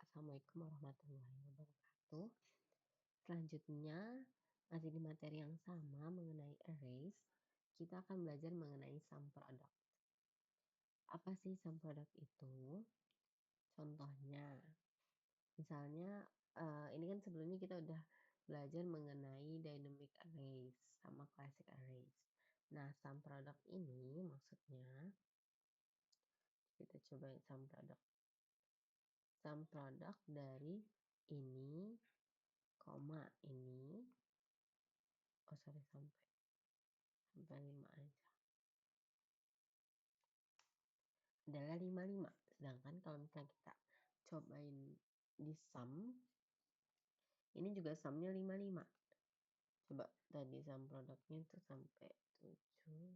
Assalamualaikum warahmatullahi wabarakatuh. Selanjutnya, masih di materi yang sama mengenai arrays, kita akan belajar mengenai sum product. Apa sih sum product itu? Contohnya, misalnya ini kan sebelumnya kita udah belajar mengenai dynamic arrays sama classic arrays. Nah, sum product ini maksudnya kita coba sum product. Sum product dari ini, koma ini, sampai 5 aja. Adalah 55. Sedangkan kalau misalnya kita cobain di sum, ini juga sumnya 55. Coba tadi sum produknya itu sampai 7.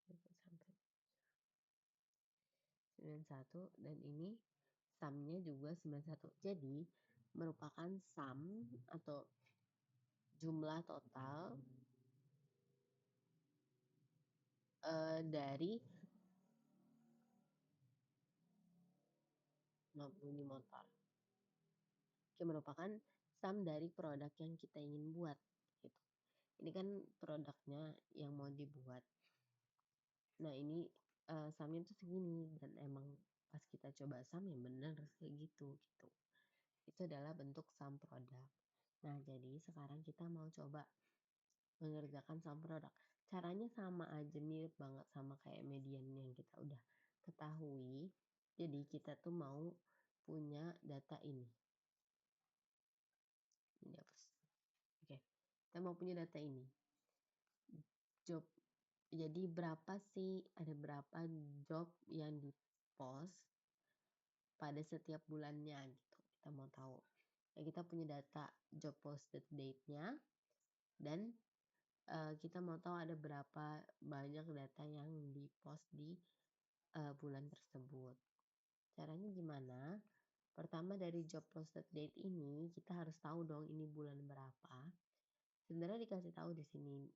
Sampai 91. Dan ini sumnya juga 91. Jadi merupakan sum atau jumlah total dari ini motor. Oke, merupakan sum dari produk yang kita ingin buat gitu. Ini kan produknya yang mau dibuat. Nah, ini sumnya tuh segini dan emang pas kita coba sum ya bener kayak gitu. Itu adalah bentuk sum produk. Nah, jadi sekarang kita mau coba mengerjakan sum produk. Caranya sama aja, mirip banget sama kayak median yang kita udah ketahui. Jadi kita tuh mau punya data ini. Ini apa sih? Oke, kita mau punya data ini. Job. Jadi ada berapa job yang dipost pada setiap bulannya gitu. Kita mau tahu. Nah, kita punya data job posted date-nya dan kita mau tahu ada berapa banyak data yang dipost di bulan tersebut. Caranya gimana? Pertama dari job posted date ini kita harus tahu dong ini bulan berapa. Sebenarnya dikasih tahu di sini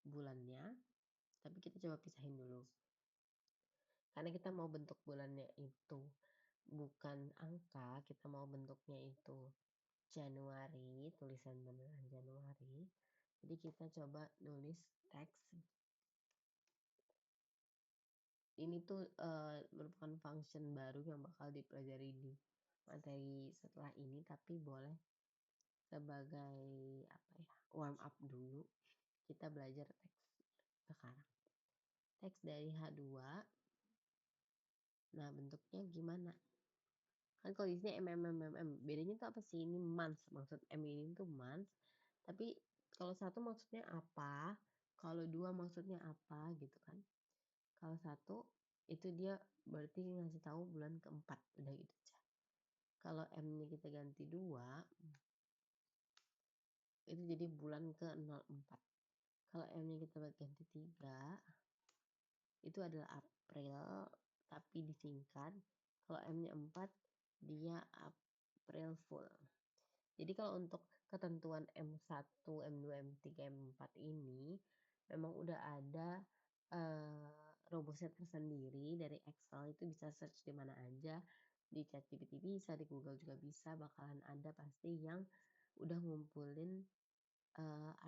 bulannya, tapi kita coba pisahin dulu. Karena kita mau bentuk bulannya itu bukan angka, kita mau bentuknya itu Januari, tulisan beneran Januari. Jadi kita coba nulis teks. Ini tuh merupakan function baru yang bakal dipelajari di materi setelah ini, tapi boleh sebagai warm up dulu. Kita belajar teks sekarang. Teks dari H2. Nah, bentuknya gimana? Kan kalau di sini bedanya tuh apa sih? Ini months, maksud M ini tuh months, tapi kalau satu maksudnya apa, kalau dua maksudnya apa gitu kan. Kalau satu itu dia berarti ngasih tahu bulan keempat, udah gitu aja. Kalau M-nya kita ganti 2 itu jadi bulan ke-04. Kalau M-nya kita ganti 3 itu adalah April tapi disingkat. Kalau M-nya 4 dia April full. Jadi kalau untuk ketentuan M1, M2, M3, M4 ini memang udah ada rumusnya tersendiri dari Excel. Itu bisa search di mana aja, di ChatGPT bisa, di Google juga bisa, bakalan ada pasti yang udah ngumpulin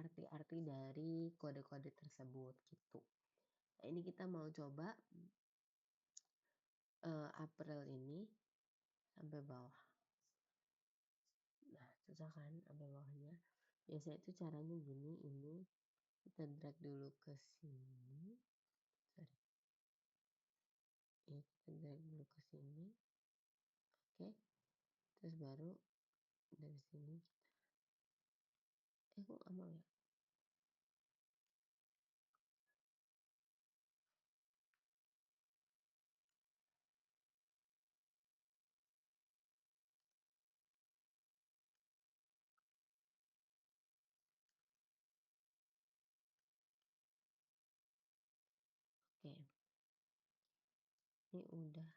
arti-arti dari kode-kode tersebut gitu. Nah, ini kita mau coba April ini sampai bawah. Nah, susah kan sampai bawahnya. Biasanya itu caranya gini, ini kita drag dulu ke sini. Sorry. Ya, kita drag dulu ke sini. Oke. Terus baru dari sini kita kok gak mau ya? Oke. Ini udah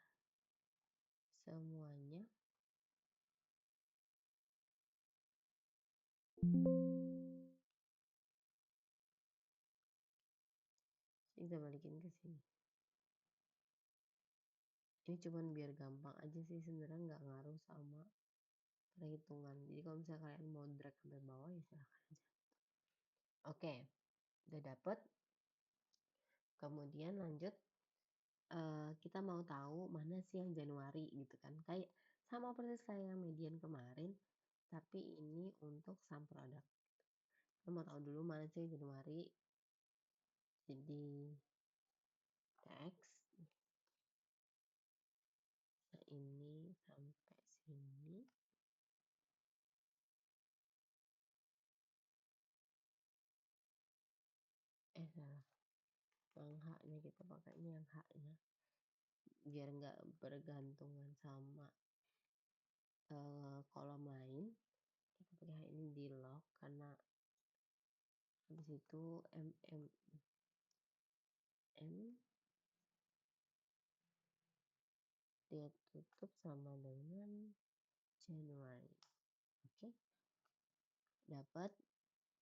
semuanya. Kita balikin ke sini. Ini cuman biar gampang aja sih, sebenarnya nggak ngaruh sama perhitungan. Jadi kalau misalnya kalian mau drag sampai bawah ya silahkan aja. Oke, udah dapet. Kemudian lanjut, kita mau tahu mana sih yang Januari gitu kan. Kayak sama persis kayak yang median kemarin, tapi ini untuk sum product. Kita mau tahu dulu mana sih Januari. Jadi teks. Nah ini sampai sini. Salah. Yang H-nya kita pakainya yang H-nya. Biar nggak bergantungan sama kolom lain. Kita pakai ini di lock karena habis itu dia tutup sama dengan Januari. Oke, dapat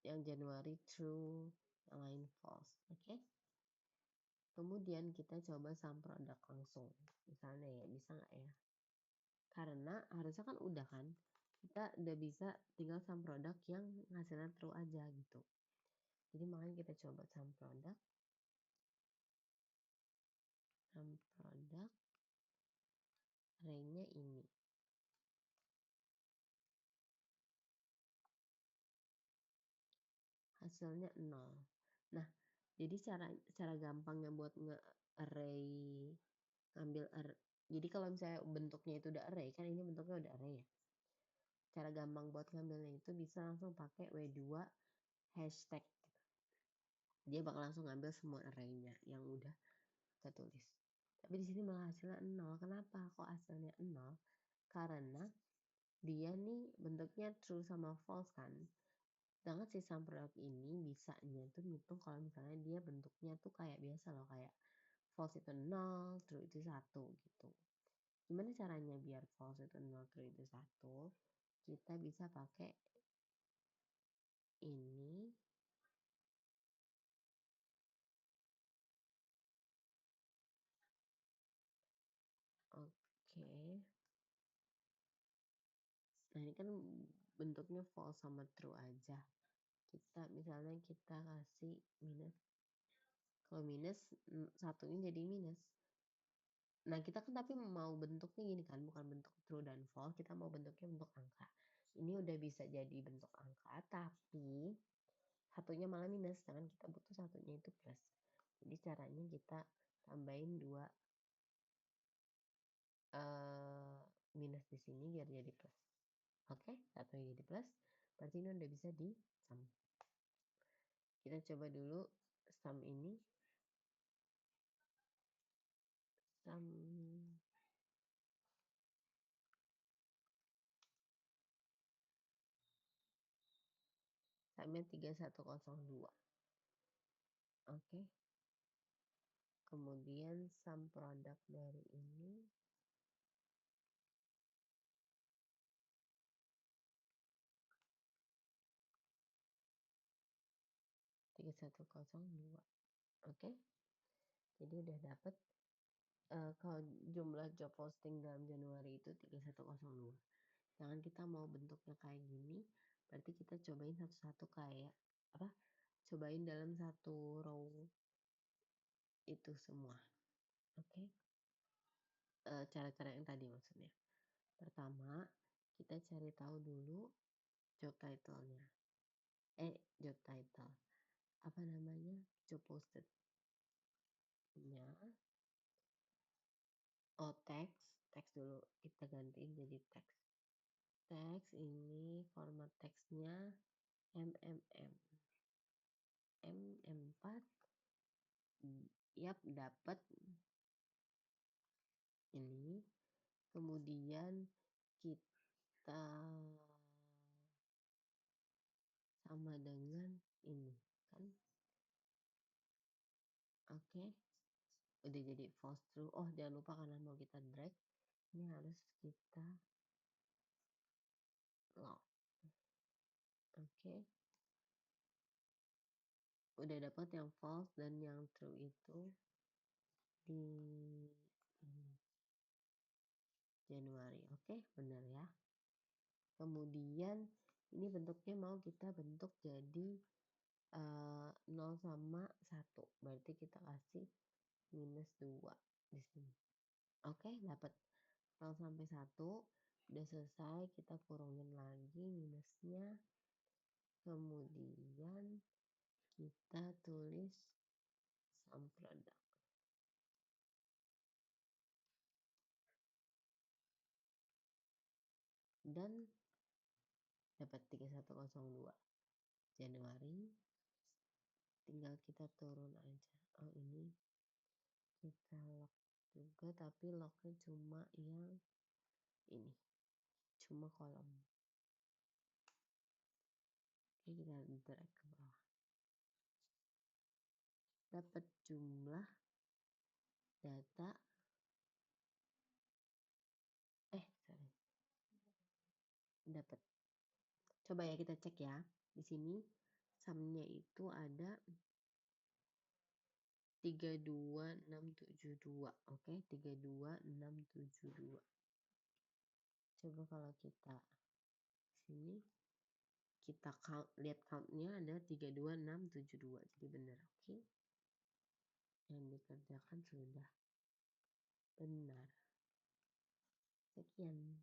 yang Januari true, yang lain false. Oke, kemudian kita coba sum product langsung. Misalnya ya, bisa nggak ya? Karena harusnya kan udah kan, kita udah bisa tinggal sum product yang hasilnya true aja gitu. Jadi makanya kita coba sum product array-nya ini. Hasilnya 0. Nah, jadi cara gampangnya buat nge-array, jadi kalau misalnya bentuknya itu udah array, kan ini bentuknya udah array ya. Cara gampang buat ngambilnya itu bisa langsung pakai W2 hashtag. Dia bakal langsung ngambil semua array-nya yang udah kita tulis. Tapi di sini malah hasilnya 0. Kenapa kok hasilnya 0? Karena dia nih bentuknya true sama false kan. Sedangkan si sum product ini bisanya tuh ngitung kalau misalnya dia bentuknya tuh kayak biasa loh, kayak false itu 0, true itu 1 gitu. Gimana caranya biar false itu 0, true itu 1? Kita bisa pakai ini. Oke. Nah ini kan bentuknya false sama true aja. Misalnya kita kasih minus. Kalau minus, satunya jadi minus. Nah kita kan tapi mau bentuknya gini kan, bukan bentuk true dan false, kita mau bentuknya bentuk angka. Ini udah bisa jadi bentuk angka, tapi satunya malah minus, sedangkan kita butuh satunya itu plus. Jadi caranya kita tambahin 2 minus di sini biar jadi plus. Oke, satunya jadi plus, berarti ini udah bisa di sum. Kita coba dulu sum ini. Sum sumnya 3102. Oke. Kemudian sum product dari ini 3102. Oke. Jadi udah dapet kalau jumlah job posting dalam Januari itu 3102. Jangan kita mau bentuknya kayak gini, berarti kita cobain satu-satu kayak apa? Cobain dalam satu row itu semua. Oke. Cara-cara yang tadi maksudnya. Pertama, kita cari tahu dulu job title-nya. Job title. Apa namanya? Job posted-nya. Oh, teks dulu kita gantiin jadi teks. Teks ini format teksnya M4. Yap, dapat ini. Kemudian kita sama dengan ini kan. Oke. Udah jadi false true. Oh, jangan lupa karena mau kita drag, ini harus kita lock. Oke. Udah dapat yang false dan yang true itu di ini. Januari. Oke, benar ya. Kemudian ini bentuknya mau kita bentuk jadi 0 sama 1. Berarti kita kasih minus 2 di sini. Oke, dapat 0 sampai 1. Udah selesai, kita kurungin lagi minusnya. Kemudian kita tulis sum product. Dan dapat 3102 Januari. Tinggal kita turun aja. Oh, ini kita lock juga, tapi locknya cuma yang ini, cuma kolom. Oke, kita drag ke bawah. Dapat jumlah data. Sorry. Dapat. Coba ya kita cek ya. Di sini sumnya itu ada 32672. Oke, 32672. Coba kalau kita sini kita lihat countnya ada 32672. Jadi benar. Oke. Yang dikerjakan sudah benar. Sekian.